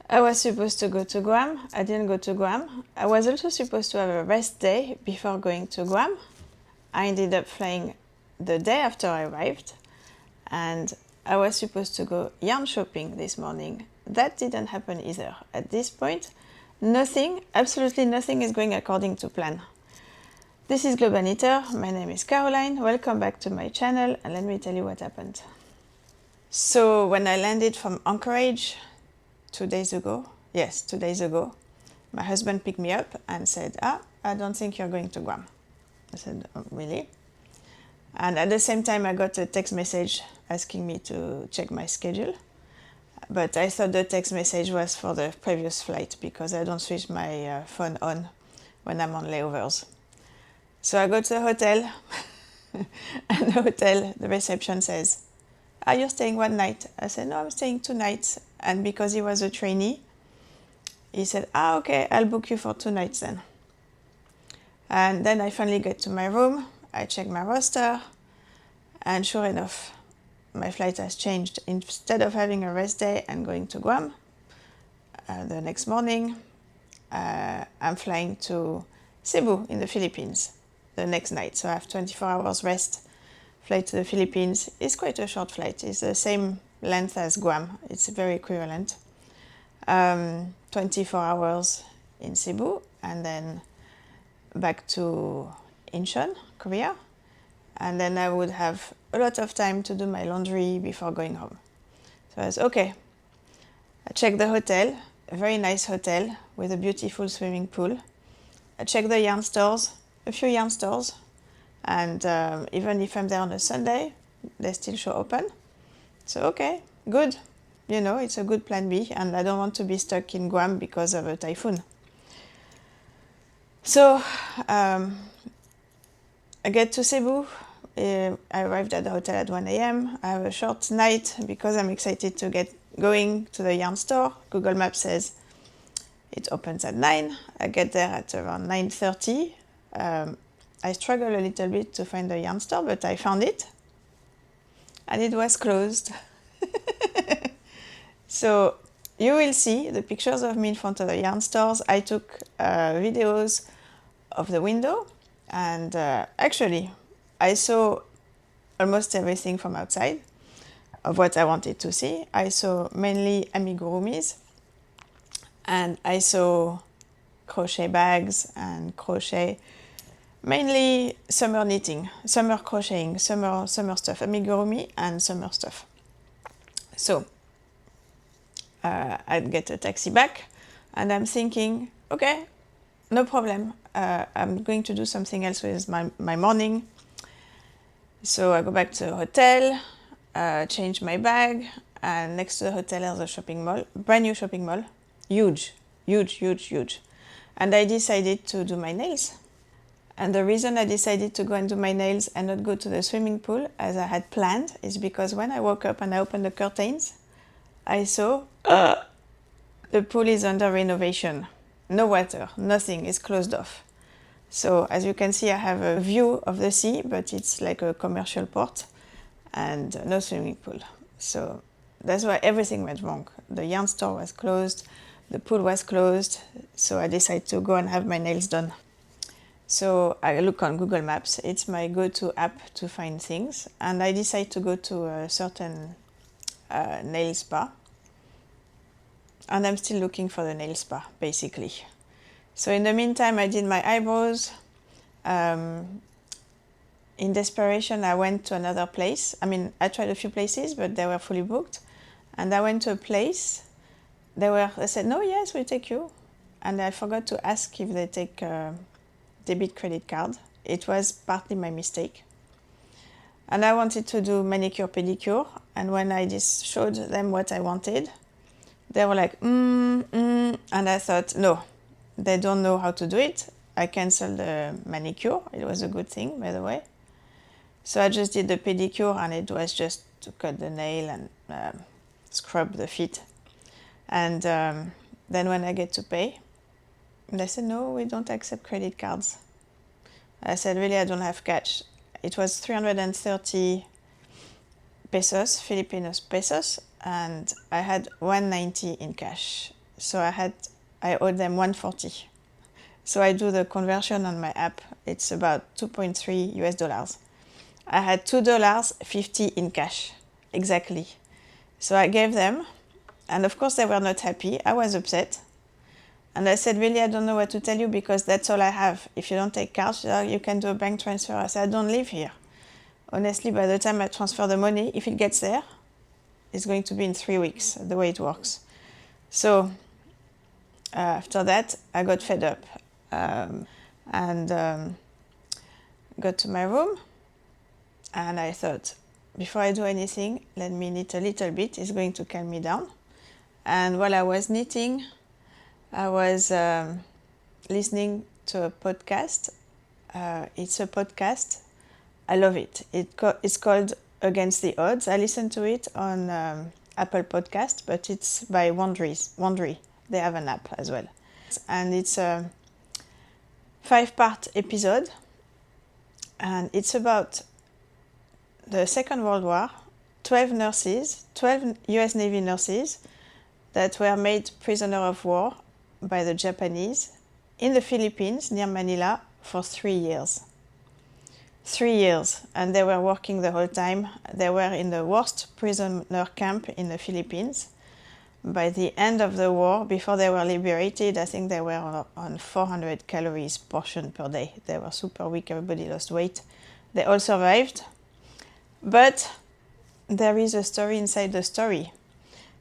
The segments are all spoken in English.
I was supposed to go to Guam. I didn't go to Guam. I was also supposed to have a rest day before going to Guam. I ended up flying the day after I arrived, and I was supposed to go yarn shopping this morning. That didn't happen either. At this point, nothing, absolutely nothing is going according to plan. This is Globanitter. My name is Caroline. Welcome back to my channel, and let me tell you what happened. So when I landed from Anchorage 2 days ago, yes, 2 days ago, my husband picked me up and said, I don't think you're going to Guam. I said, oh, really? And at the same time, I got a text message asking me to check my schedule. But I thought the text message was for the previous flight because I don't switch my phone on when I'm on layovers. So I go to the hotel, and the reception says, you're staying one night? I said, no, I'm staying 2 nights. And because he was a trainee, he said, okay, I'll book you for 2 nights then. And then I finally get to my room, I check my roster, and sure enough, my flight has changed. Instead of having a rest day and going to Guam the next morning, I'm flying to Cebu in the Philippines the next night. So I have 24 hours rest. Flight to the Philippines is quite a short flight. It's the same length as Guam. It's very equivalent. 24 hours in Cebu, and then back to Incheon, Korea. And then I would have a lot of time to do my laundry before going home. So I was okay. I checked the hotel, a very nice hotel with a beautiful swimming pool. I checked the yarn stores, a few yarn stores. And even if I'm there on a Sunday, they still show open. So, okay, good. You know, it's a good plan B, and I don't want to be stuck in Guam because of a typhoon. So, I get to Cebu. I arrived at the hotel at 1 a.m. I have a short night because I'm excited to get going to the yarn store. Google Maps says it opens at 9. I get there at around 9:30. I struggle a little bit to find the yarn store, but I found it, and it was closed. So you will see the pictures of me in front of the yarn stores. I took videos of the window, and actually I saw almost everything from outside of what I wanted to see. I saw mainly amigurumis, and I saw crochet bags and crochet, mainly summer knitting, summer crocheting, summer stuff, amigurumi and summer stuff. So I'd get a taxi back, and I'm thinking, okay, no problem. I'm going to do something else with my morning. So I go back to the hotel, change my bag, and next to the hotel there's a shopping mall, brand new shopping mall, huge. And I decided to do my nails. And the reason I decided to go and do my nails and not go to the swimming pool as I had planned is because when I woke up and I opened the curtains, I saw the pool is under renovation. No water, nothing, is closed off. So as you can see, I have a view of the sea, but it's like a commercial port and no swimming pool. So that's why everything went wrong. The yarn store was closed, the pool was closed, so I decided to go and have my nails done. So I look on Google Maps. It's my go-to app to find things. And I decide to go to a certain nail spa. And I'm still looking for the nail spa, basically. So in the meantime, I did my eyebrows. In desperation, I went to another place. I mean, I tried a few places, but they were fully booked. And I went to a place. They said, no, yes, we'll take you. And I forgot to ask if they take debit credit card. It was partly my mistake. And I wanted to do manicure, pedicure. And when I just showed them what I wanted, they were like, and I thought, no, they don't know how to do it. I canceled the manicure. It was a good thing, by the way. So I just did the pedicure, and it was just to cut the nail and scrub the feet. And then when I get to pay, they said, no, we don't accept credit cards. I said, really, I don't have cash. It was 330 pesos, Filipino pesos, and I had 190 in cash. so I owed them 140. So I do the conversion on my app. It's about 2.3 US dollars. I had $2.50 in cash, exactly. So I gave them, and of course they were not happy. I was upset. And I said, really, I don't know what to tell you because that's all I have. If you don't take cash, you can do a bank transfer. I said, I don't live here. Honestly, by the time I transfer the money, if it gets there, it's going to be in 3 weeks, the way it works. So after that, I got fed up and got to my room. And I thought, before I do anything, let me knit a little bit. It's going to calm me down. And while I was knitting, I was listening to a podcast. It's a podcast. I love it. It's called Against the Odds. I listened to it on Apple Podcast, but it's by Wondery. They have an app as well. And it's a 5-part episode. And it's about the Second World War, 12 US Navy nurses that were made prisoner of war by the Japanese in the Philippines near Manila for 3 years. 3 years, and they were working the whole time. They were in the worst prisoner camp in the Philippines. By the end of the war, before they were liberated, I think they were on 400 calories portion per day. They were super weak, everybody lost weight. They all survived. But there is a story inside the story.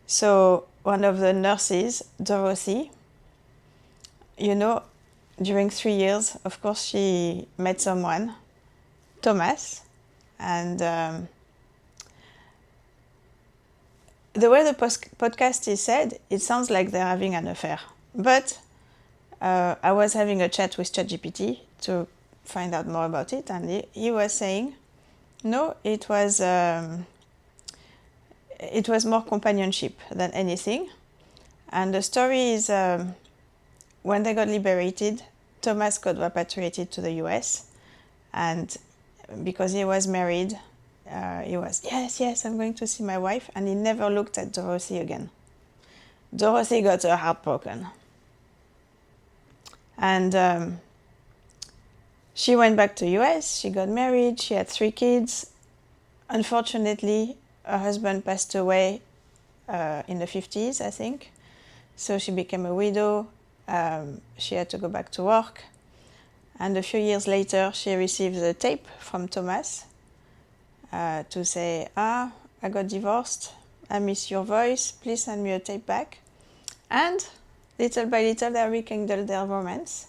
So one of the nurses, Dorothy, during 3 years, of course, she met someone, Thomas, and the way the podcast is said, it sounds like they're having an affair. But I was having a chat with ChatGPT to find out more about it, and he was saying, no, it was more companionship than anything. And the story is when they got liberated, Thomas got repatriated to the US, and because he was married, he was, yes, I'm going to see my wife, and he never looked at Dorothy again. Dorothy got her heart broken. And she went back to US, she got married, she had 3 kids. Unfortunately, her husband passed away in the 50s, I think. So she became a widow. She had to go back to work. And a few years later, she received a tape from Thomas to say, I got divorced, I miss your voice, please send me a tape back. And little by little, they rekindled their romance.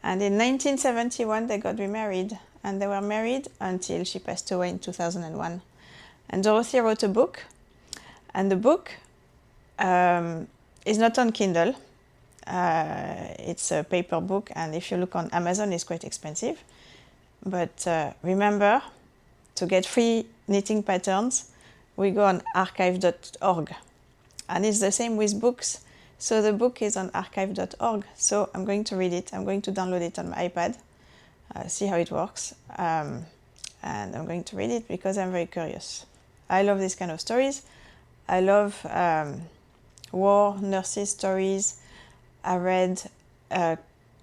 And in 1971, they got remarried. And they were married until she passed away in 2001. And Dorothy wrote a book. And the book is not on Kindle. It's a paper book, and if you look on Amazon, it's quite expensive. But remember, to get free knitting patterns, we go on archive.org. And it's the same with books. So the book is on archive.org. So I'm going to read it. I'm going to download it on my iPad, see how it works. And I'm going to read it because I'm very curious. I love these kind of stories. I love war nurses stories. I read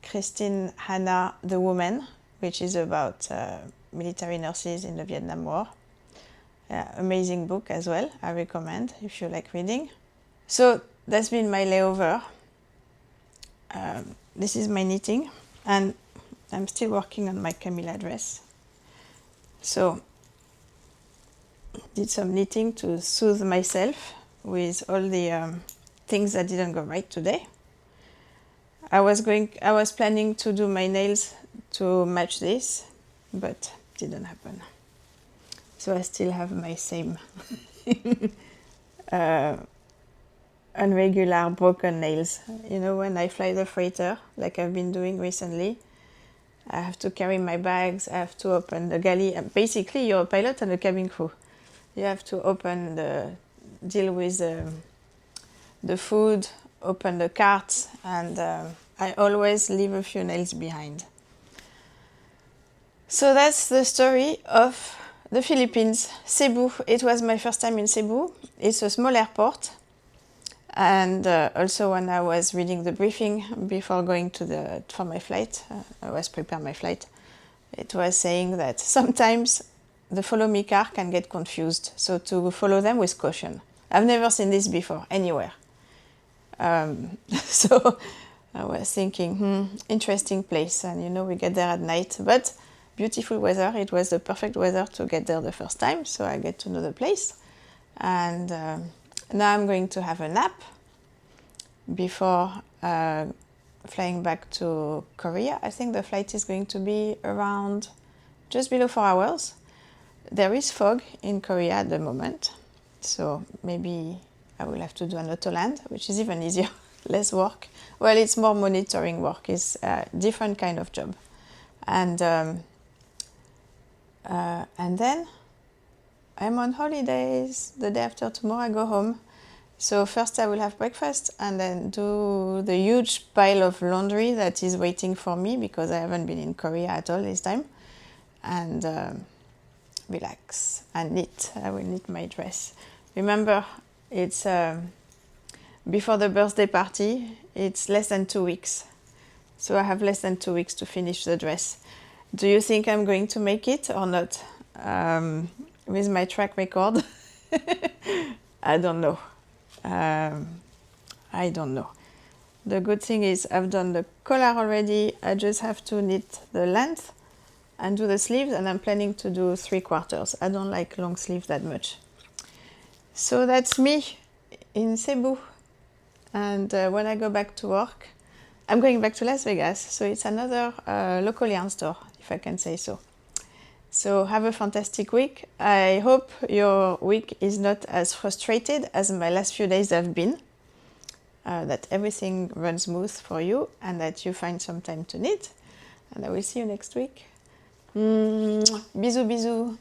Christine Hanna, The Woman, which is about military nurses in the Vietnam War. Amazing book as well, I recommend if you like reading. So that's been my layover. This is my knitting, and I'm still working on my Camilla dress. So did some knitting to soothe myself with all the things that didn't go right today. I was planning to do my nails to match this, but didn't happen. So I still have my same unregular broken nails. When I fly the freighter, like I've been doing recently, I have to carry my bags, I have to open the galley. Basically, you're a pilot and a cabin crew. You have to deal with the food, open the carts, and I always leave a few nails behind. So that's the story of the Philippines, Cebu. It was my first time in Cebu. It's a small airport. And also when I was reading the briefing before going for my flight, I was preparing my flight, it was saying that sometimes the follow me car can get confused, so to follow them with caution. I've never seen this before anywhere. So I was thinking, interesting place, and you know, we get there at night, but beautiful weather. It was the perfect weather to get there the first time, so I get to know the place. And now I'm going to have a nap before flying back to Korea. I think the flight is going to be around just below 4 hours. There is fog in Korea at the moment, so maybe I will have to do an autoland, which is even easier, less work. Well, it's more monitoring work, it's a different kind of job. And then I'm on holidays. The day after tomorrow I go home. So first I will have breakfast and then do the huge pile of laundry that is waiting for me because I haven't been in Korea at all this time. And relax and knit. I will knit my dress. Remember, it's before the birthday party, it's less than 2 weeks. So I have less than 2 weeks to finish the dress. Do you think I'm going to make it or not? With my track record? I don't know. I don't know. The good thing is I've done the collar already. I just have to knit the length and do the sleeves, and I'm planning to do 3/4. I don't like long sleeves that much. So that's me in Cebu. And when I go back to work, I'm going back to Las Vegas. So it's another local yarn store, if I can say so. So have a fantastic week. I hope your week is not as frustrated as my last few days have been. That everything runs smooth for you and that you find some time to knit. And I will see you next week. Bisous, bisous.